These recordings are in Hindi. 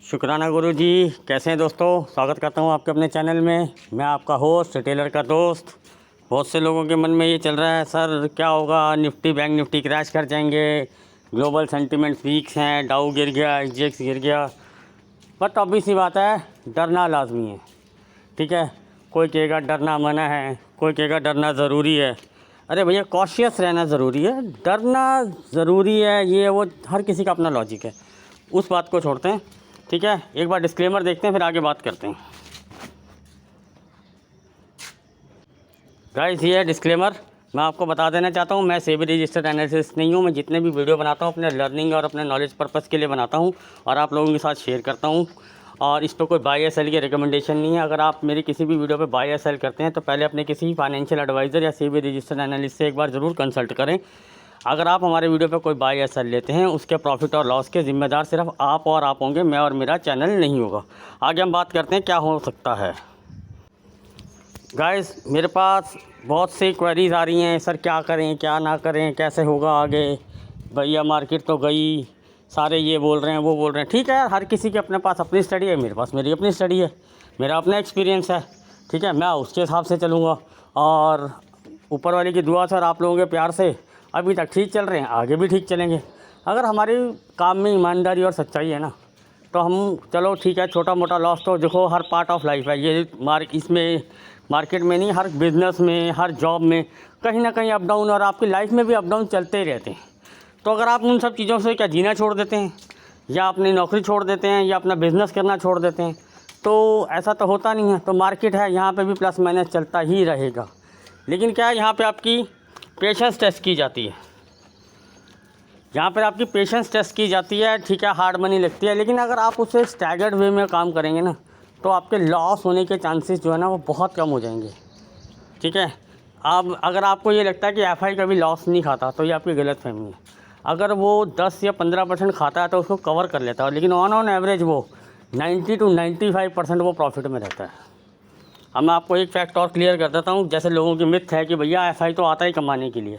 शुक्राना गुरु जी। कैसे हैं दोस्तों? स्वागत करता हूं आपके अपने चैनल में। मैं आपका होस्ट टेलर का दोस्त। बहुत से लोगों के मन में ये चल रहा है, सर क्या होगा, निफ्टी बैंक निफ्टी क्रैश कर जाएंगे, ग्लोबल सेंटिमेंट्स वीक हैं, डाउ गिर गया, एसजीएक्स गिर गया। बट ऑब्वियस सी बात है, डरना लाजमी है। ठीक है, कोई कहेगा डरना मना है, कोई कहेगा डरना ज़रूरी है। अरे भैया, कॉशियस रहना ज़रूरी है, डरना ज़रूरी है, ये वो हर किसी का अपना लॉजिक है, उस बात को छोड़ते हैं। ठीक है, एक बार डिस्क्लेमर देखते हैं, फिर आगे बात करते हैं। गाइस, ये है डिस्क्लेमर। मैं आपको बता देना चाहता हूँ, मैं सेबी रजिस्टर्ड एनालिसिस्ट नहीं हूँ। मैं जितने भी वीडियो बनाता हूँ अपने लर्निंग और अपने नॉलेज पर्पज़ के लिए बनाता हूँ और आप लोगों के साथ शेयर करता हूँ। और इस पर कोई बाय या सेल की रिकमेंडेशन नहीं है। अगर आप मेरी किसी भी वीडियो पे बाय या सेल करते हैं तो पहले अपने किसी फाइनेंशियल एडवाइज़र या सेबी रजिस्टर्ड एनालिस्ट से एक बार ज़रूर कंसल्ट करें। अगर आप हमारे वीडियो पे कोई बाय या सेल लेते हैं, उसके प्रॉफिट और लॉस के ज़िम्मेदार सिर्फ आप और आप होंगे, मैं और मेरा चैनल नहीं होगा। आगे हम बात करते हैं क्या हो सकता है। गाइस, मेरे पास बहुत सी क्वेरीज़ आ रही हैं, सर क्या करें क्या ना करें, कैसे होगा आगे, भैया मार्केट तो गई, सारे ये बोल रहे हैं वो बोल रहे हैं। ठीक है, हर किसी के अपने पास अपनी स्टडी है, मेरे पास मेरी अपनी स्टडी है, मेरा अपना एक्सपीरियंस है। ठीक है, मैं उसके हिसाब से चलूँगा और ऊपर वाले की दुआ से और आप लोगों के प्यार से अभी तक ठीक चल रहे हैं, आगे भी ठीक चलेंगे। अगर हमारे काम में ईमानदारी और सच्चाई है ना, तो हम चलो ठीक है, छोटा मोटा लॉस तो देखो हर पार्ट ऑफ लाइफ है। ये इसमें मार्केट में नहीं, हर बिज़नेस में, हर जॉब में कहीं ना कहीं अप डाउन, और आपकी लाइफ में भी अप डाउन चलते ही रहते हैं। तो अगर आप उन सब चीज़ों से क्या जीना छोड़ देते हैं, या अपनी नौकरी छोड़ देते हैं, या अपना बिज़नेस करना छोड़ देते हैं, तो ऐसा तो होता नहीं है। तो मार्केट है, यहाँ पे भी प्लस माइनस चलता ही रहेगा। लेकिन क्या है, यहाँ पे आपकी पेशेंस टेस्ट की जाती है, यहाँ पर आपकी पेशेंस टेस्ट की जाती है। ठीक है, हार्ड मनी लगती है, लेकिन अगर आप उसे स्टैगर्ड वे में काम करेंगे ना, तो आपके लॉस होने के चांसेस जो है ना वो बहुत कम हो जाएंगे। ठीक है, अब अगर आपको ये लगता है कि एफआई कभी लॉस नहीं खाता, तो ये आपकी गलतफहमी है। अगर वो 10 या 15% खाता है तो उसको कवर कर लेता है, लेकिन ऑन एवरेज वो 90 to 95% वो प्रॉफिट में रहता है। अब मैं आपको एक फैक्ट और क्लियर कर देता हूँ। जैसे लोगों की मिथ है कि भैया एफआई तो आता ही कमाने के लिए,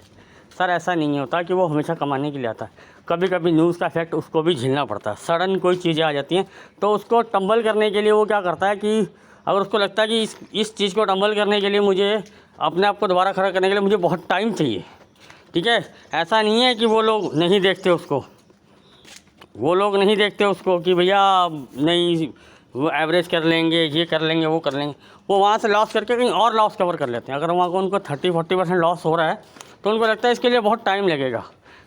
सर ऐसा नहीं होता कि वो हमेशा कमाने के लिए आता है। कभी कभी न्यूज़ का इफेक्ट उसको भी झेलना पड़ता है। सडन कोई चीज़ें आ जाती हैं तो उसको टंबल करने के लिए वो क्या करता है कि अगर उसको लगता है कि इस चीज़ को टंबल करने के लिए मुझे अपने आप को दोबारा खड़ा करने के लिए मुझे बहुत टाइम चाहिए। ठीक है, ऐसा नहीं है कि वो लोग नहीं देखते उसको, वो लोग नहीं देखते उसको कि भैया नहीं वो एवरेज कर लेंगे, ये कर लेंगे, वो कर लेंगे। वो वहाँ से लॉस करके कहीं और लॉस कवर कर लेते हैं। अगर वहाँ को उनको 30-40% लॉस हो रहा है तो उनको लगता है इसके लिए बहुत टाइम लगेगा,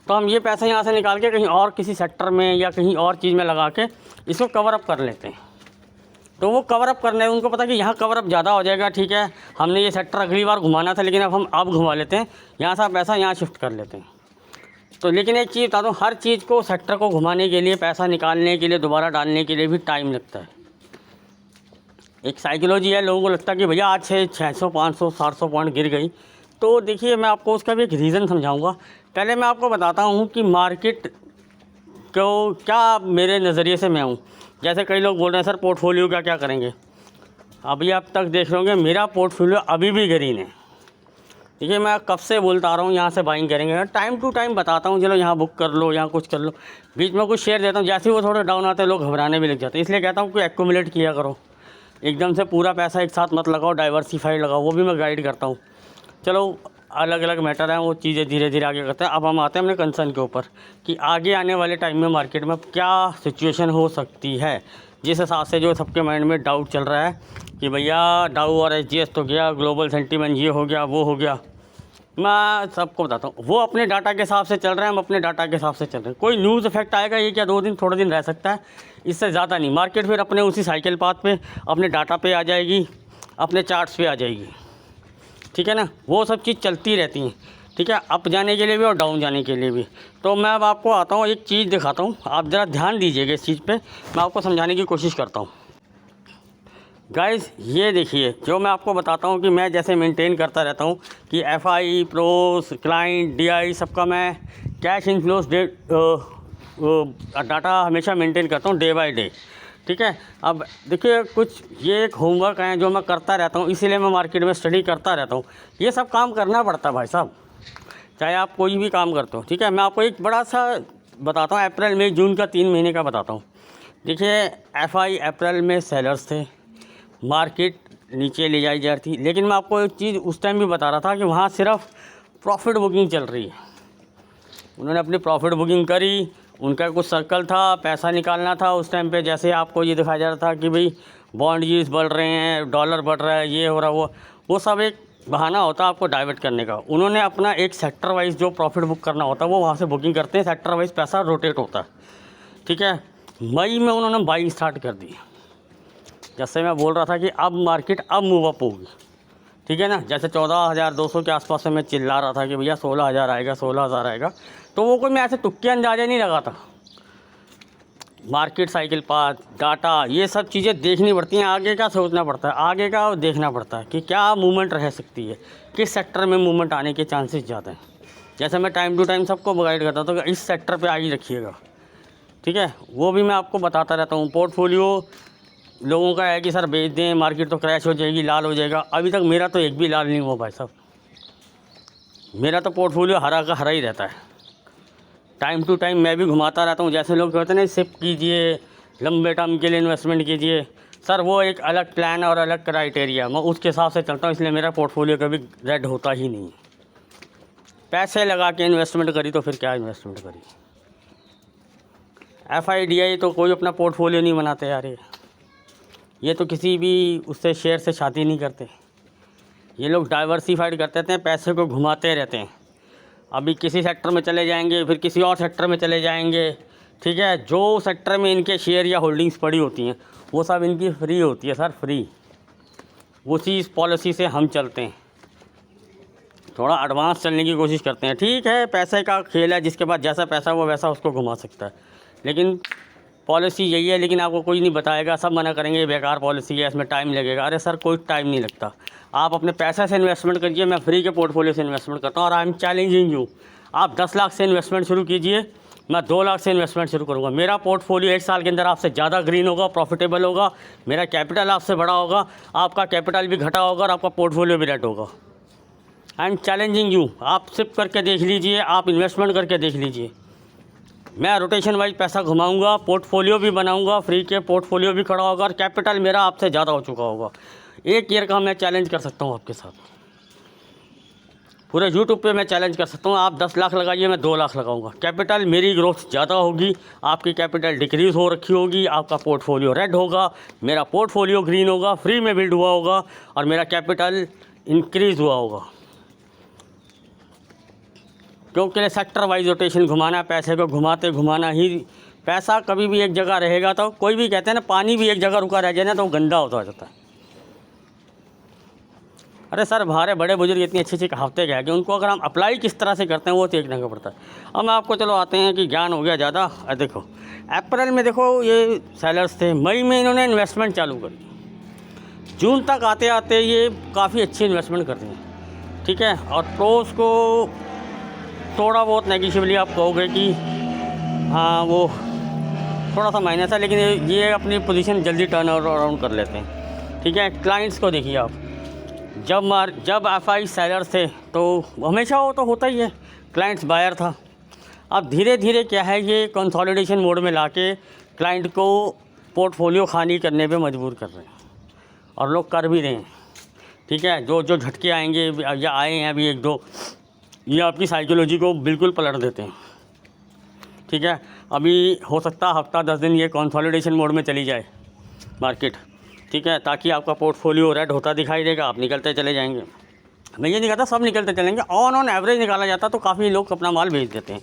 तो हम ये पैसा यहाँ से निकाल के कहीं और किसी सेक्टर में या कहीं और चीज़ में लगा के इसको कवर अप कर लेते हैं। तो वो कवर अप करने, उनको पता है कि यहाँ कवर अप ज़्यादा हो जाएगा। ठीक है, हमने ये सेक्टर अगली बार घुमाना था, लेकिन अब घुमा लेते हैं, यहाँ से पैसा यहाँ शिफ्ट कर लेते हैं। तो लेकिन एक चीज़ बता दूँ, हर चीज़ को, सेक्टर को घुमाने के लिए, पैसा निकालने के लिए, दोबारा डालने के लिए भी टाइम लगता है। एक साइकोलॉजी है, लोगों को लगता है कि भैया आज 600 500 700 पॉइंट गिर गई। तो देखिए, मैं आपको उसका भी एक रीज़न समझाऊंगा। पहले मैं आपको बताता हूँ कि मार्केट को क्या मेरे नज़रिए से मैं हूँ। जैसे कई लोग बोल रहे हैं सर पोर्टफोलियो का क्या करेंगे। अभी आप तक देख रहे होंगे मेरा पोर्टफोलियो अभी भी ग्रीन है। देखिए, मैं कब से बोलता आ रहा हूँ यहाँ से बाइंग करेंगे, टाइम टू टाइम बताता हूँ, चलो यहाँ बुक कर लो, यहाँ कुछ कर लो, बीच में कुछ शेयर देता हूँ। जैसे ही वो थोड़े डाउन आते हैं लोग घबराने भी लग जाते हैं। इसलिए कहता हूँ कि एक्यूमुलेट किया करो, एकदम से पूरा पैसा एक साथ मत लगाओ, डाइवर्सिफाइड लगाओ, वो भी मैं गाइड करता हूँ। चलो, अलग अलग मैटर हैं, वो चीज़ें धीरे धीरे आगे करते हैं। अब हम आते हैं अपने कंसर्न के ऊपर कि आगे आने वाले टाइम में मार्केट में क्या सिचुएशन हो सकती है, जिस हिसाब से जो सबके माइंड में डाउट चल रहा है कि भैया डाउ और एसजीएक्स तो गया, ग्लोबल सेंटीमेंट ये हो गया, वो हो गया। मैं सबको बताता हूँ, वो अपने डाटा के हिसाब से चल रहे हैं, हम अपने डाटा के हिसाब से चल रहे हैं। कोई न्यूज़ इफेक्ट आएगा, ये क्या 2 दिन थोड़े दिन रह सकता है, इससे ज़्यादा नहीं। मार्केट फिर अपने उसी साइकिल पाथ पे, अपने डाटा पे आ जाएगी, अपने चार्ट्स पे आ जाएगी। ठीक है ना, वो सब चीज़ चलती रहती हैं। ठीक है, अप जाने के लिए भी और डाउन जाने के लिए भी। तो मैं अब आपको आता हूँ, एक चीज़ दिखाता हूँ, आप ज़रा ध्यान दीजिएगा इस चीज़ पे, मैं आपको समझाने की कोशिश करता हूँ। गाइस, ये देखिए, जो मैं आपको बताता हूँ कि मैं जैसे मेंटेन करता रहता हूँ कि एफआई, प्रोस, क्लाइंट, डीआई, सबका मैं कैश इनफ्लोस डाटा हमेशा मेंटेन करता हूँ डे बाय डे। ठीक है, अब देखिए, कुछ ये एक होमवर्क है जो मैं करता रहता हूँ, इसीलिए मैं मार्केट में स्टडी करता रहता हूँ। ये सब काम करना पड़ता है भाई साहब, चाहे आप कोई भी काम करते हो। ठीक है, मैं आपको एक बड़ा सा बताता हूँ, अप्रैल मई जून का 3 महीने का बताता हूँ। देखिए एफआई अप्रैल में सेलर्स थे, मार्केट नीचे ले जाई जा रही थी, लेकिन मैं आपको एक चीज़ उस टाइम भी बता रहा था कि वहाँ सिर्फ प्रॉफिट बुकिंग चल रही है। उन्होंने अपनी प्रॉफिट बुकिंग करी, उनका कुछ सर्कल था, पैसा निकालना था उस टाइम पे। जैसे आपको ये दिखाया जा रहा था कि भाई बॉन्ड यील्ड्स बढ़ रहे हैं, डॉलर बढ़ रहा है, ये हो रहा है, वो सब एक बहाना होता है आपको डाइवर्ट करने का। उन्होंने अपना एक सेक्टर वाइज जो प्रॉफिट बुक करना होता है वो वहाँ से बुकिंग करते हैं, सेक्टर वाइज पैसा रोटेट होता है, ठीक है। मई में उन्होंने बाइंग स्टार्ट कर दी। जैसे मैं बोल रहा था कि अब मार्केट अब मूव अप होगी, ठीक है ना। जैसे 14,200 के आसपास से मैं चिल्ला रहा था कि भैया 16,000 आएगा, 16,000 आएगा, तो वो कोई मैं ऐसे तुक्के अंदाज़ा नहीं लगा था। मार्केट साइकिल पाथ, डाटा, ये सब चीज़ें देखनी पड़ती हैं, आगे का सोचना पड़ता है, आगे का देखना पड़ता है कि क्या मूवमेंट रह सकती है, किस सेक्टर में मूवमेंट आने के चांसेस ज़्यादा हैं। जैसे मैं टाइम टू टाइम सबको गाइड करता हूँ तो इस सेक्टर पे आई रखिएगा, ठीक है। वो भी मैं आपको बताता रहता हूँ। पोर्टफोलियो लोगों का है कि सर बेच दें, मार्केट तो क्रैश हो जाएगी, लाल हो जाएगा। अभी तक मेरा तो एक भी लाल नहीं हुआ भाई साहब, मेरा तो पोर्टफोलियो हरा का हरा ही रहता है। टाइम टू टाइम मैं भी घुमाता रहता हूँ। जैसे लोग कहते हैं ना सिप कीजिए, लंबे टर्म के लिए इन्वेस्टमेंट कीजिए, सर वो एक अलग प्लान और अलग क्राइटेरिया, मैं उसके हिसाब से चलता हूँ, इसलिए मेरा पोर्टफोलियो कभी रेड होता ही नहीं। पैसे लगा के इन्वेस्टमेंट करी तो फिर क्या इन्वेस्टमेंट करी। FIDI तो कोई अपना पोर्टफोलियो नहीं बनाते यार, ये तो किसी भी उससे शेयर से शादी नहीं करते। ये लोग डाइवर्सिफाइड करते रहते हैं, पैसे को घुमाते रहते हैं। अभी किसी सेक्टर में चले जाएंगे, फिर किसी और सेक्टर में चले जाएंगे, ठीक है। जो सेक्टर में इनके शेयर या होल्डिंग्स पड़ी होती हैं वो सब इनकी फ्री होती है सर, फ्री। उसी इस पॉलिसी से हम चलते हैं, थोड़ा एडवांस चलने की कोशिश करते हैं। ठीक है, पैसे का खेल है, जिसके पास जैसा पैसा वो वैसा उसको घुमा सकता है, लेकिन पॉलिसी यही है। लेकिन आपको कोई नहीं बताएगा, सब मना करेंगे बेकार पॉलिसी है, इसमें टाइम लगेगा। अरे सर कोई टाइम नहीं लगता, आप अपने पैसे से इन्वेस्टमेंट करिए। मैं फ्री के पोर्टफोलियो से इन्वेस्टमेंट करता हूँ और आई एम चैलेंजिंग यू। आप 10 लाख से इन्वेस्टमेंट शुरू कीजिए, मैं 2 लाख से इन्वेस्टमेंट शुरू करूँगा। मेरा पोर्टफोलियो 1 साल के अंदर आपसे ज़्यादा ग्रीन होगा, प्रॉफिटेबल होगा, मेरा कैपिटल आपसे बड़ा होगा, आपका कैपिटल भी घटा होगा और आपका पोर्टफोलियो भी रेड होगा। I am challenging you. आप सिप करके देख लीजिए, आप इन्वेस्टमेंट करके देख लीजिए। मैं रोटेशन वाइज पैसा घुमाऊंगा, पोर्टफोलियो भी बनाऊंगा, फ्री के पोर्टफोलियो भी खड़ा होगा और कैपिटल मेरा आपसे ज़्यादा हो चुका होगा। 1 ईयर का मैं चैलेंज कर सकता हूँ आपके साथ, पूरे यूट्यूब पे मैं चैलेंज कर सकता हूँ। आप 10 लाख लगाइए, मैं 2 लाख लगाऊंगा। कैपिटल मेरी ग्रोथ ज़्यादा होगी, आपकी कैपिटल डिक्रीज़ हो रखी होगी, आपका पोर्टफोलियो रेड होगा, मेरा पोर्टफोलियो ग्रीन होगा, फ्री में बिल्ड हुआ होगा और मेरा कैपिटल इंक्रीज़ हुआ होगा। क्योंकि सेक्टर वाइज रोटेशन घुमाना, पैसे को घुमाते घुमाना ही, पैसा कभी भी एक जगह रहेगा तो, कोई भी कहते हैं ना पानी भी एक जगह रुका रह जाए ना तो वो गंदा होता जाता है। अरे सर हमारे बड़े बुजुर्ग इतनी अच्छी अच्छी कहावतें कह गए, उनको अगर हम अप्लाई किस तरह से करते हैं वो देखने का पड़ता है। अब मैं आपको चलो आते हैं कि ज्ञान हो गया ज़्यादा। देखो अप्रैल में देखो ये सेलर्स थे, मई में इन्होंने इन्वेस्टमेंट चालू करी, जून तक आते आते ये काफ़ी अच्छी इन्वेस्टमेंट करते हैं, ठीक है। और प्रोस को थोड़ा बहुत नेगेटिवली आप कहोगे कि हाँ वो थोड़ा सा माइनस है, लेकिन ये अपनी पोजीशन जल्दी टर्न अराउंड कर लेते हैं, ठीक है। क्लाइंट्स को देखिए आप, जब FI सेलर थे तो हमेशा वो तो होता ही है, क्लाइंट्स बायर था। अब धीरे धीरे क्या है, ये कंसोलिडेशन मोड में लाके क्लाइंट को पोर्टफोलियो खाली करने पे मजबूर कर रहे हैं और लोग कर भी रहे हैं, ठीक है। जो जो झटके आएंगे या आए हैं अभी 1-2, ये आपकी साइकोलॉजी को बिल्कुल पलट देते हैं, ठीक है। अभी हो सकता है हफ्ता 10 दिन ये कंसोलिडेशन मोड में चली जाए मार्केट, ठीक है, ताकि आपका पोर्टफोलियो रेड होता दिखाई देगा, आप निकलते चले जाएंगे। मैं ये नहीं कहता सब निकलते चलेंगे, ऑन एवरेज निकाला जाता तो काफ़ी लोग अपना माल बेच देते हैं।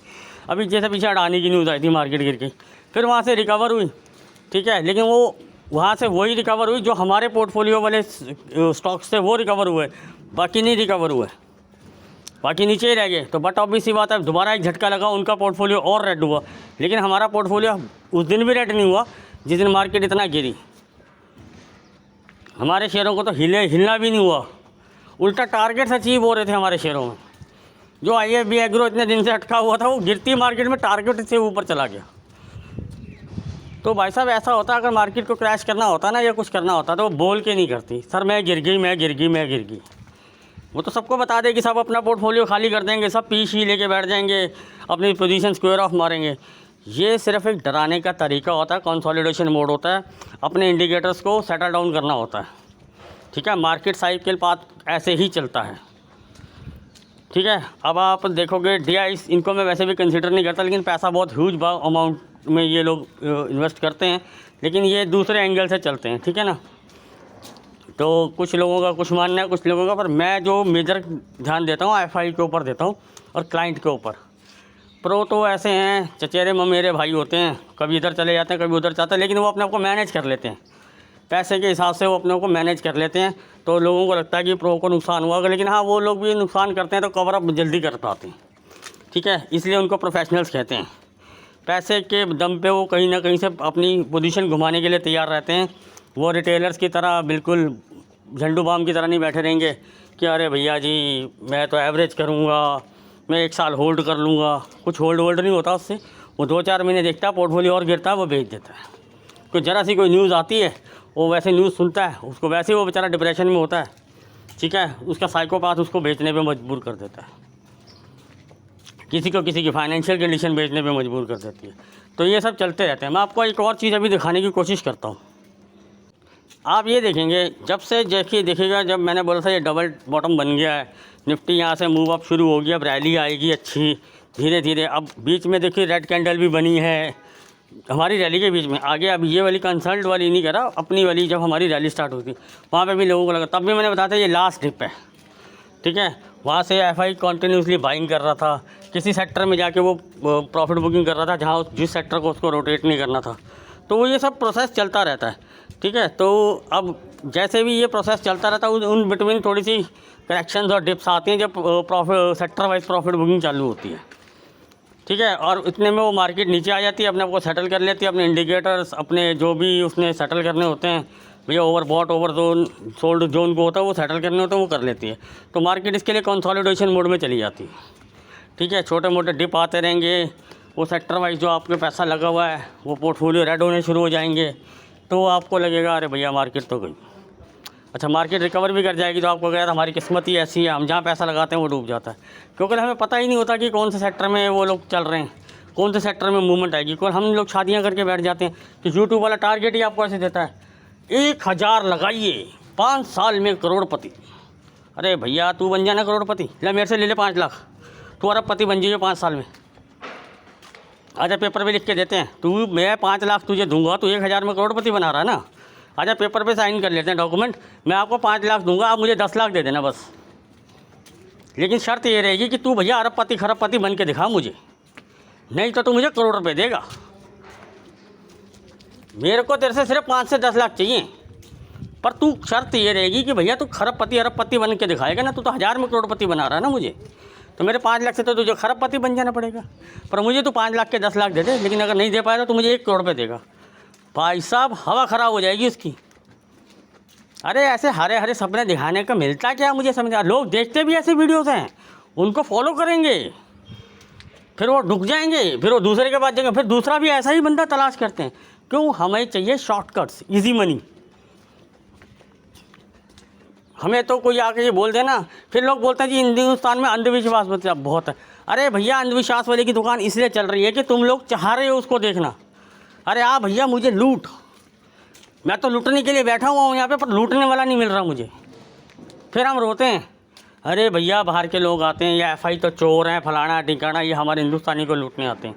अभी जैसे पीछे अडानी की न्यूज़ आई थी, मार्केट गिर गई, फिर वहाँ से रिकवर हुई, ठीक है, लेकिन वो वहाँ से वही रिकवर हुई जो हमारे पोर्टफोलियो वाले स्टॉक्स थे वो रिकवर हुए, बाकी नहीं रिकवर हुए, बाकी नीचे ही रह गए। तो बट ऑब्वियस सी बात है, दोबारा एक झटका लगा, उनका पोर्टफोलियो और रेड हुआ, लेकिन हमारा पोर्टफोलियो उस दिन भी रेड नहीं हुआ जिस दिन मार्केट इतना गिरी। हमारे शेयरों को तो हिलना भी नहीं हुआ, उल्टा टारगेट्स अचीव हो रहे थे हमारे शेयरों में। जो IFB एग्रो इतने दिन से अटका हुआ था वो गिरती मार्केट में टारगेट से ऊपर चला गया। तो भाई साहब ऐसा होता, अगर मार्केट को क्रैश करना होता ना या कुछ करना होता तो वो बोल के नहीं करती, सर मैं गिर गई, मैं गिर गई, मैं गिर गई। वो तो सबको बता देगी, सब अपना पोर्टफोलियो खाली कर देंगे, सब पीछे लेके बैठ जाएंगे, अपनी पोजीशन स्क्वायर ऑफ मारेंगे। ये सिर्फ एक डराने का तरीका होता है, कंसोलिडेशन मोड होता है, अपने इंडिकेटर्स को सेटल डाउन करना होता है। ठीक है, मार्केट साइकिल पाथ ऐसे ही चलता है। ठीक है, अब आप देखोगे DI इनको मैं वैसे भी कंसिडर नहीं करता, लेकिन पैसा बहुत ह्यूज अमाउंट में ये लोग इन्वेस्ट करते हैं, लेकिन ये दूसरे एंगल से चलते हैं। ठीक है ना, तो कुछ लोगों का कुछ मानना है, कुछ लोगों का, पर मैं जो मेजर ध्यान देता हूँ FI के ऊपर देता हूँ और क्लाइंट के ऊपर। प्रो तो ऐसे हैं, चचेरे ममेरे भाई होते हैं, कभी इधर चले जाते हैं कभी उधर जाते हैं, लेकिन वो अपने आप को मैनेज कर लेते हैं, पैसे के हिसाब से वो अपने आप को मैनेज कर लेते हैं। तो लोगों को लगता है कि प्रो को नुकसान हुआ, लेकिन हाँ वो लोग भी नुकसान करते हैं तो कवर अप जल्दी कर पाते हैं। ठीक है, इसलिए उनको प्रोफेशनल्स कहते हैं। पैसे के दम पे वो कहीं ना कहीं से अपनी पोजीशन घुमाने के लिए तैयार रहते हैं। वो रिटेलर्स की तरह बिल्कुल झंडू बाम की तरह नहीं बैठे रहेंगे कि अरे भैया जी मैं तो एवरेज करूँगा, मैं 1 साल होल्ड कर लूँगा। कुछ होल्ड नहीं होता उससे, वो 2-4 महीने देखता है, पोर्टफोलियो और गिरता है, वो बेच देता है। कोई ज़रा सी कोई न्यूज़ आती है, वो वैसे न्यूज़ सुनता है, उसको वैसे ही वो बेचारा डिप्रेशन में होता है। ठीक है, उसका साइकोपाथ उसको बेचने पे मजबूर कर देता है, किसी को किसी की फाइनेंशियल कंडीशन बेचने पे मजबूर कर देती है। तो ये सब चलते रहते हैं। मैं आपको एक और चीज़ अभी दिखाने की कोशिश करता हूँ। आप ये देखेंगे, जब से देखिएगा, जब मैंने बोला था ये डबल बॉटम बन गया है, निफ्टी यहाँ से मूव अप शुरू हो गया, अब रैली आएगी अच्छी धीरे धीरे। अब बीच में देखिए रेड कैंडल भी बनी है हमारी रैली के बीच में। आगे अब ये वाली कंसल्ट वाली नहीं करा, अपनी वाली जब हमारी रैली स्टार्ट हुई थी वहाँ पे भी लोगों को लगा, तब भी मैंने बताया था ये लास्ट डिप है। ठीक है, वहाँ से FI कॉन्टीन्यूसली बाइंग कर रहा था, किसी सेक्टर में जाके वो प्रॉफिट बुकिंग कर रहा था जहाँ जिस सेक्टर को उसको रोटेट नहीं करना था। तो वो ये सब प्रोसेस चलता रहता है। ठीक है, तो अब जैसे भी ये प्रोसेस चलता रहता है, उन बिटवीन थोड़ी सी करेक्शंस और डिप्स आती हैं जब profit sector wise profit booking चालू होती है। ठीक है, और इतने में वो मार्केट नीचे आ जाती है, अपने आप को सेटल कर लेती है, अपने इंडिकेटर्स अपने जो भी उसने सेटल करने होते हैं, भैया overbought over zone sold zone को होता है वो सेटल करने होते हैं, वो कर लेती है। तो मार्केट इसके लिए कंसोलिडेशन मोड में चली जाती है। ठीक है, छोटे मोटे डिप आते रहेंगे, वो सेक्टर वाइज जो आपके पैसा लगा हुआ है वो पोर्टफोलियो रेड होने शुरू हो जाएंगे, तो आपको लगेगा अरे भैया मार्केट तो गई। अच्छा, मार्केट रिकवर भी कर जाएगी तो आपको कहेगा हमारी किस्मत ही ऐसी है, हम जहाँ पैसा लगाते हैं वो डूब जाता है, क्योंकि हमें पता ही नहीं होता कि कौन से सेक्टर में वो लोग चल रहे हैं, कौन से सेक्टर में मूवमेंट आएगी। कौन हम लोग शादियाँ करके बैठ जाते हैं कि यूट्यूब वाला टारगेट ही आपको ऐसे देता है 1000 लगाइए 5 साल में करोड़पति। अरे भैया तू बन जाना करोड़पति, ले मेरे से ले 5 लाख, तू अरबपति बन जाइए 5 साल में। आजा पेपर पे लिख के देते हैं, तू मैं 5 लाख तुझे दूंगा, तू 1000 में करोड़पति बना रहा है ना, आजा पेपर पे साइन कर लेते हैं डॉक्यूमेंट, मैं आपको 5 लाख दूंगा, आप मुझे 10 लाख दे देना बस। लेकिन शर्त ये रहेगी कि तू भैया अरबपति खरबपति बन के दिखा मुझे, नहीं तो तू मुझे करोड़ रुपये देगा। मेरे को तेरे से सिर्फ 5 से 10 लाख चाहिए, पर तू शर्त ये रहेगी कि भैया तू खरबपति अरबपति बन के दिखाएगा ना, तू तो 1000 में करोड़पति बना रहा है ना मुझे, तो मेरे 5 लाख से तो तुझे खरबपति बन जाना पड़ेगा। पर मुझे तो 5 लाख के 10 लाख दे दे, लेकिन अगर नहीं दे पाएगा तो मुझे 1 करोड़ रुपये देगा। भाई साहब हवा ख़राब हो जाएगी उसकी। अरे ऐसे हरे हरे सपने दिखाने का मिलता क्या मुझे समझ आ, लोग देखते भी ऐसे वीडियोस हैं, उनको फॉलो करेंगे, फिर वो डूब जाएंगे, फिर वो दूसरे के पास जाएंगे, फिर दूसरा भी ऐसा ही बंदा तलाश करते हैं। क्यों? हमें चाहिए शॉर्टकट्स, इजी मनी। हमें तो कोई आके ये बोल देना, फिर लोग बोलते हैं जी हिंदुस्तान में अंधविश्वास बहुत है। अरे भैया अंधविश्वास वाले की दुकान इसलिए चल रही है कि तुम लोग चाह रहे हो उसको देखना। अरे भैया मुझे लूट, मैं तो लूटने के लिए बैठा हुआ हूँ यहाँ पे, पर लूटने वाला नहीं मिल रहा मुझे। फिर हम रोते हैं, अरे भैया बाहर के लोग आते हैं, या FI तो चोर हैं, फलाना टिकाना, ये हमारे हिंदुस्तानी को लूटने आते हैं।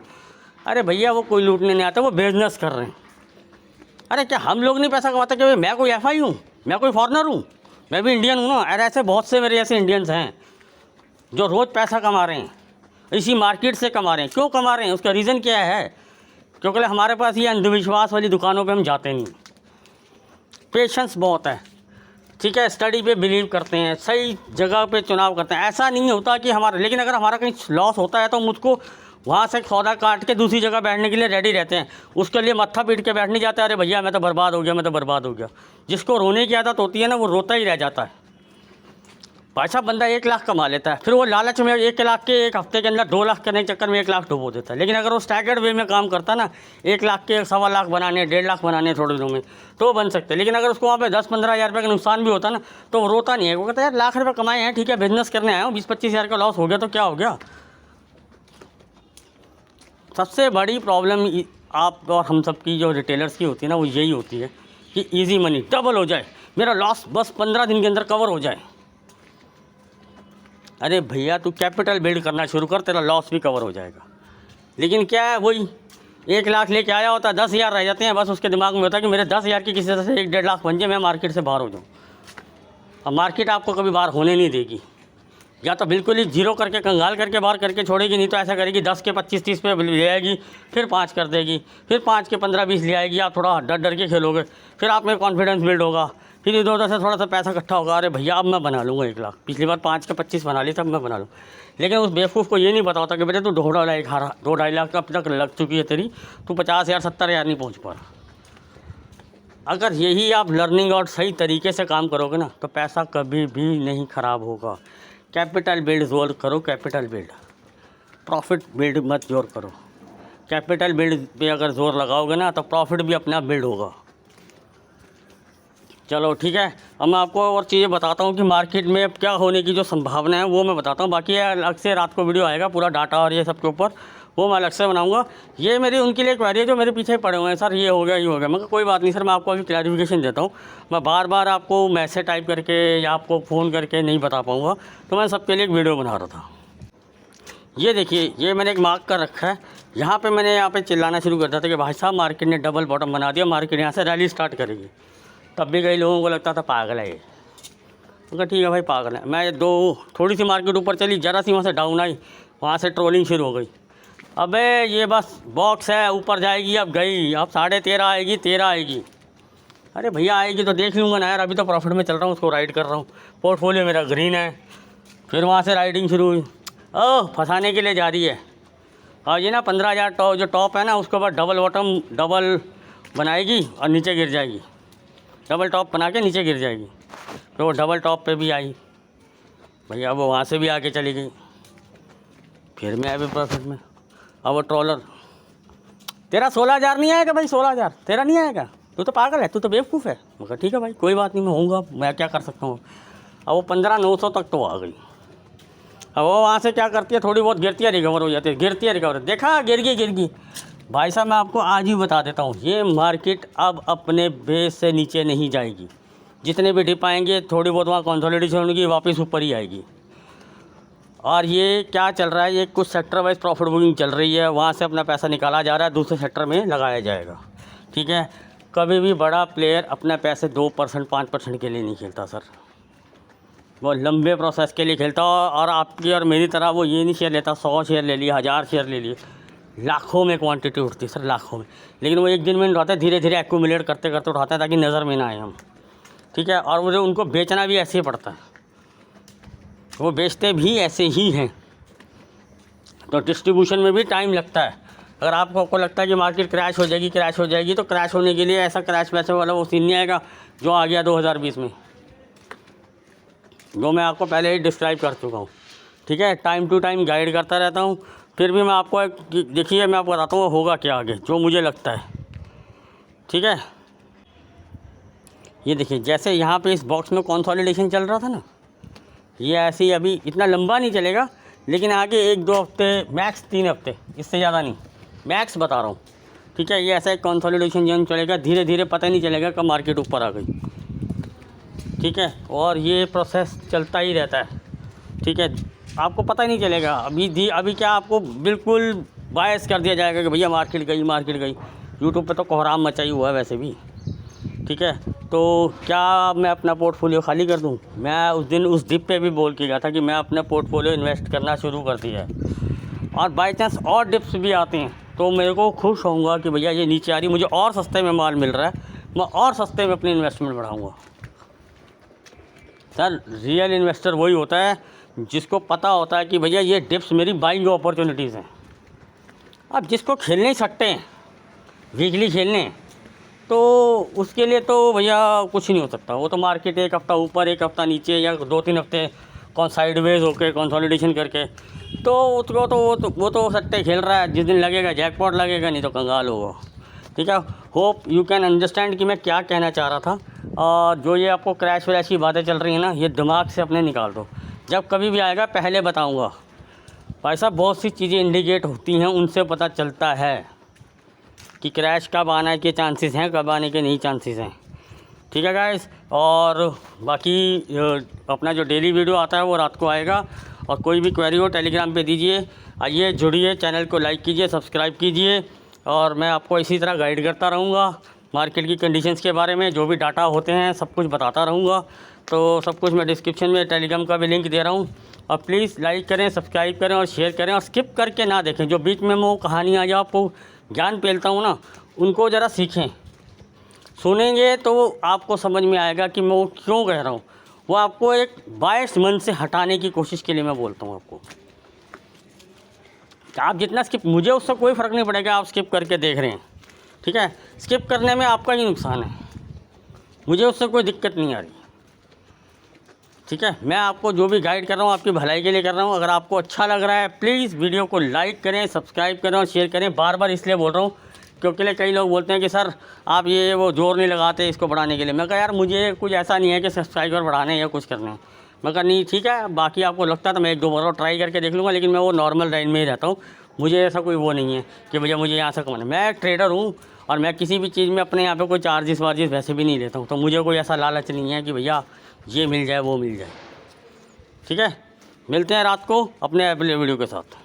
अरे भैया वो कोई लूटने नहीं आता, वो बिजनेस कर रहे हैं। अरे क्या हम लोग नहीं पैसा कमाते? कि मैं कोई FI हूँ, मैं कोई फॉरनर हूँ, मैं भी इंडियन हूँ ना। अरे ऐसे बहुत से मेरे ऐसे इंडियंस हैं जो रोज़ पैसा कमा रहे हैं, इसी मार्केट से कमा रहे हैं। क्यों कमा रहे हैं? उसका रीज़न क्या है? क्योंकि हमारे पास ये अंधविश्वास वाली दुकानों पे हम जाते नहीं, पेशेंस बहुत है। ठीक है, स्टडी पे बिलीव करते हैं, सही जगह पे चुनाव करते हैं। ऐसा नहीं होता कि हमारा, लेकिन अगर हमारा कहीं लॉस होता है तो मुझको वहाँ से सौदा काट के दूसरी जगह बैठने के लिए रेडी रहते हैं, उसके लिए मत्था पीट के बैठ नहीं जाते। अरे भैया मैं तो बर्बाद हो गया, मैं तो बर्बाद हो गया। जिसको रोने की आदत होती है ना, वो रोता ही रह जाता है। भाई साहब बंदा 1 लाख कमा लेता है, फिर वो लालच में 1 लाख के 1 हफ्ते के अंदर 2 लाख करने के चक्कर में 1 लाख डुबो देता है। लेकिन अगर वो स्टैगर्ड वे में काम करता ना, 1 लाख के 1.25 लाख बनाने, 1.5 लाख बनाने थोड़े दिनों में, तो बन सकते। लेकिन अगर उसको वहाँ पे 10-15 हज़ार रुपये का नुकसान भी होता ना, तो वो रोता नहीं है। वो कहता है यार लाख रुपये कमाए हैं, ठीक है बिजनेस करने आया हूँ, 20-25 हज़ार का लॉस हो गया तो क्या हो गया। सबसे बड़ी प्रॉब्लम आप और हम सब की जो रिटेलर्स की होती है ना, वो यही होती है कि इजी मनी डबल हो जाए, मेरा लॉस बस 15 दिन के अंदर कवर हो जाए। अरे भैया तू कैपिटल बिल्ड करना शुरू कर, तेरा लॉस भी कवर हो जाएगा। लेकिन क्या है, वही 1 लाख लेके आया होता है, 10,000 रह जाते हैं, बस उसके दिमाग में होता है कि मेरे 10,000 की किसी तरह से 1-1.5 लाख बन जाए, मैं मार्केट से बाहर हो जाऊँ। अब मार्केट आपको कभी बाहर होने नहीं देगी, या तो बिल्कुल ही जीरो करके कंगाल करके बाहर करके छोड़ेगी, नहीं तो ऐसा करेगी 10 के 25-30 पे ले आएगी, फिर 5 कर देगी, फिर 5 के 15-20 ले आएगी। आप थोड़ा डर डर के खेलोगे, फिर आप में कॉन्फिडेंस बिल्ड होगा, फिर इधर उधर से थोड़ा सा पैसा इकट्ठा होगा, अरे भैया अब मैं बना लूँगा 1 लाख, पिछली बार 5 के 25 बना ली, तब मैं बना लूँ। लेकिन उस बेवकूफ़ को ये नहीं पता होता कि बेटे तू 2-2.5 लाख अब तक लग चुकी है तेरी, तू 50,000 70,000 नहीं पहुँच पा रहा। अगर यही आप लर्निंग और सही तरीके से काम करोगे ना, तो पैसा कभी भी नहीं ख़राब होगा। कैपिटल बिल्ड जोर करो, कैपिटल बिल्ड, प्रॉफिट बिल्ड मत जोर करो। कैपिटल बिल्ड पे अगर जोर लगाओगे ना, तो प्रॉफिट भी अपने आप बिल्ड होगा। चलो ठीक है, अब मैं आपको और चीज़ें बताता हूँ कि मार्केट में अब क्या होने की जो संभावना है वो मैं बताता हूँ। बाकी अलग से रात को वीडियो आएगा पूरा डाटा और ये सब के ऊपर, वो मैं अलग से बनाऊंगा। ये मेरी उनके लिए क्वेरी है जो मेरे पीछे पड़े हुए हैं, सर ये हो गया। मैं कोई बात नहीं सर, मैं आपको अभी क्लैरिफिकेशन देता हूँ। मैं बार बार आपको मैसेज टाइप करके या आपको फ़ोन करके नहीं बता पाऊँगा, तो मैं सबके लिए एक वीडियो बना रहा था। ये देखिए, ये मैंने एक मार्क कर रखा है, यहाँ पे मैंने यहाँ पे चिल्लाना शुरू कर दिया था कि भाई साहब मार्केट ने डबल बॉटम बना दिया, मार्केट यहाँ से रैली स्टार्ट करेगी। तब भी कई लोगों को लगता था पागल है ये। उनका ठीक है भाई पागल है। मैं थोड़ी सी मार्केट ऊपर चली, ज़रा सी वहाँ से डाउन आई, वहाँ से ट्रोलिंग शुरू हो गई। अबे ये बस बॉक्स है, ऊपर जाएगी, अब गई, अब 13.5 आएगी, 13 आएगी। अरे भैया आएगी तो देख लूँगा ना यार, अभी तो प्रॉफिट में चल रहा हूँ, उसको राइड कर रहा हूँ, पोर्टफोलियो मेरा ग्रीन है। फिर वहाँ से राइडिंग शुरू हुई, ओह फंसाने के लिए जा रही है। और ये ना 15,000 जो टॉप है ना, उसके बाद डबल बॉटम डबल बनाएगी और नीचे गिर जाएगी, डबल टॉप बना के नीचे गिर जाएगी। तो वो डबल टॉप पे भी आई भैया, वो वहाँ से भी आके चली गई, फिर मैं अभी प्रॉफिट में। अब वो ट्रॉलर, तेरा 16,000 नहीं आएगा भाई, 16,000 तेरा नहीं आएगा, तू तो पागल है, तू तो बेवकूफ़ है। मगर ठीक है भाई कोई बात नहीं, मैं होऊंगा, मैं क्या कर सकता हूँ। अब वो 15,900 तक तो आ गई। अब वो वहाँ से क्या करती है, थोड़ी बहुत गिरती है रिकवर हो जाती है, गिरती है रिकवर, देखा गिर गई। भाई साहब मैं आपको आज ही बता देता हूँ, ये मार्केट अब अपने बेस से नीचे नहीं जाएगी। जितने भी डिप आएंगे थोड़ी बहुत वहाँ कंसोलिडेशन होगी, वापस ऊपर ही आएगी। और ये क्या चल रहा है, ये कुछ सेक्टर वाइज प्रॉफिट बुकिंग चल रही है, वहाँ से अपना पैसा निकाला जा रहा है, दूसरे सेक्टर में लगाया जाएगा। ठीक है, कभी भी बड़ा प्लेयर अपने पैसे 2% 5% के लिए नहीं खेलता सर, वो लंबे प्रोसेस के लिए खेलता। और आपकी और मेरी तरह वो ये नहीं शेयर लेता 100 शेयर ले लिए, 1000 शेयर ले लिए, लाखों में क्वांटिटी उठती सर, लाखों में। लेकिन वो एक दिन में उठाते, धीरे धीरे एक्यूमुलेट करते करते उठाते हैं ताकि नज़र में ना आए हम। ठीक है, और मुझे उनको बेचना भी ऐसे ही पड़ता है, वो बेचते भी ऐसे ही हैं, तो डिस्ट्रीब्यूशन में भी टाइम लगता है। अगर आपको लगता है कि मार्केट क्रैश हो जाएगी, तो क्रैश होने के लिए ऐसा क्रैश वैसे वाला वो सीन नहीं आएगा जो आ गया 2020 में, जो मैं आपको पहले ही डिस्क्राइब कर चुका हूँ। ठीक है, टाइम टू टाइम गाइड करता रहता हूँ। फिर भी मैं आपको देखिए, मैं आपको बताता हूँ होगा क्या आगे, जो मुझे लगता है। ठीक है, ये देखिए, जैसे यहाँ पे इस बॉक्स में कंसोलिडेशन चल रहा था ना, ये ऐसे ही अभी इतना लंबा नहीं चलेगा, लेकिन आगे 1-2 हफ्ते मैक्स 3 हफ्ते, इससे ज़्यादा नहीं, मैक्स बता रहा हूँ। ठीक है, ये ऐसा एक कंसोलिडेशन जन चलेगा, धीरे धीरे पता नहीं चलेगा कब मार्केट ऊपर आ गई। ठीक है, और ये प्रोसेस चलता ही रहता है। ठीक है, आपको पता ही नहीं चलेगा। अभी क्या आपको बिल्कुल बायस कर दिया जाएगा कि भैया मार्केट गई। यूट्यूब पे तो कोहराम मचाई हुआ है वैसे भी। ठीक है, तो क्या मैं अपना पोर्टफोलियो खाली कर दूं? मैं उस दिन उस डिप पे भी बोल के गया था कि मैं अपना पोर्टफोलियो इन्वेस्ट करना शुरू कर दिया है, और बाई चांस और डिप्स भी आते हैं तो मेरे को खुश होऊंगा कि भैया ये नीचे आ रही, मुझे और सस्ते में माल मिल रहा है, मैं और सस्ते में अपनी इन्वेस्टमेंट बढ़ाऊँगा। सर रियल इन्वेस्टर वही होता है जिसको पता होता है कि भैया ये डिप्स मेरी बाइंग अपॉर्चुनिटीज़ हैं। अब जिसको खेलने ही सकते हैं, वीकली खेलने, तो उसके लिए तो भैया कुछ नहीं हो सकता। वो तो मार्केट 1 हफ़्ता ऊपर 1 हफ़्ता नीचे या 2-3 हफ्ते साइडवेज होके कंसोलिडेशन करके, तो उसको तो वो तो सट्टे खेल रहा है, जिस दिन लगेगा जैकपॉट लगेगा, नहीं तो कंगाल होगा। ठीक है, होप यू कैन अंडरस्टैंड कि मैं क्या कहना चाह रहा था। और जो ये आपको क्रैश व्रैश की बातें चल रही हैं ना, ये दिमाग से अपने निकाल दो। जब कभी भी आएगा पहले बताऊंगा, भाई साहब बहुत सी चीज़ें इंडिकेट होती हैं, उनसे पता चलता है कि क्रैश कब आने के चांसेस हैं, कब आने के नहीं चांसेस हैं। ठीक है गाइस। और बाकी अपना जो डेली वीडियो आता है वो रात को आएगा, और कोई भी क्वेरी हो टेलीग्राम पे दीजिए। आइए जुड़िए, चैनल को लाइक कीजिए, सब्सक्राइब कीजिए, और मैं आपको इसी तरह गाइड करता रहूँगा मार्केट की कंडीशंस के बारे में। जो भी डाटा होते हैं सब कुछ बताता रहूँगा। तो सब कुछ मैं डिस्क्रिप्शन में टेलीग्राम का भी लिंक दे रहा हूँ। और प्लीज़ लाइक करें, सब्सक्राइब करें और शेयर करें, और स्किप करके ना देखें। जो बीच में मैं वो कहानियाँ जो आपको ज्ञान पेलता हूँ ना, उनको ज़रा सीखें। सुनेंगे तो आपको समझ में आएगा कि मैं वो क्यों कह रहा हूँ। वो आपको एक बायस मन से हटाने की कोशिश के लिए मैं बोलता हूँ आपको। आप जितना स्किप, मुझे उससे कोई फ़र्क नहीं पड़ेगा आप स्किप करके देख रहे हैं, ठीक है। स्किप करने में आपका ही नुकसान है, मुझे उससे कोई दिक्कत नहीं आ रही, ठीक है। मैं आपको जो भी गाइड कर रहा हूँ आपकी भलाई के लिए कर रहा हूँ। अगर आपको अच्छा लग रहा है प्लीज़ वीडियो को लाइक करें, सब्सक्राइब करें और शेयर करें। बार बार इसलिए बोल रहा हूँ क्योंकि कई लोग बोलते हैं कि सर आप ये वो जोर नहीं लगाते इसको बढ़ाने के लिए। मैं कहा यार मुझे कुछ ऐसा नहीं है कि सब्सक्राइबर बढ़ाने या कुछ करने हैं। मैं कहा नहीं ठीक है, बाकी आपको लगता है तो मैं एक दो बार और ट्राई करके देख लूँगा, लेकिन मैं वो नॉर्मल लाइन में ही रहता हूँ। मुझे ऐसा कोई वो नहीं है कि भैया मुझे यहाँ से कमाना। मैं ट्रेडर हूँ और मैं किसी भी चीज़ में अपने यहाँ पे कोई चार्जेस वार्जेस वैसे भी नहीं लेता हूँ। तो मुझे कोई ऐसा लालच नहीं है कि भैया ये मिल जाए वो मिल जाए, ठीक है। मिलते हैं रात को अपने अगले वीडियो के साथ।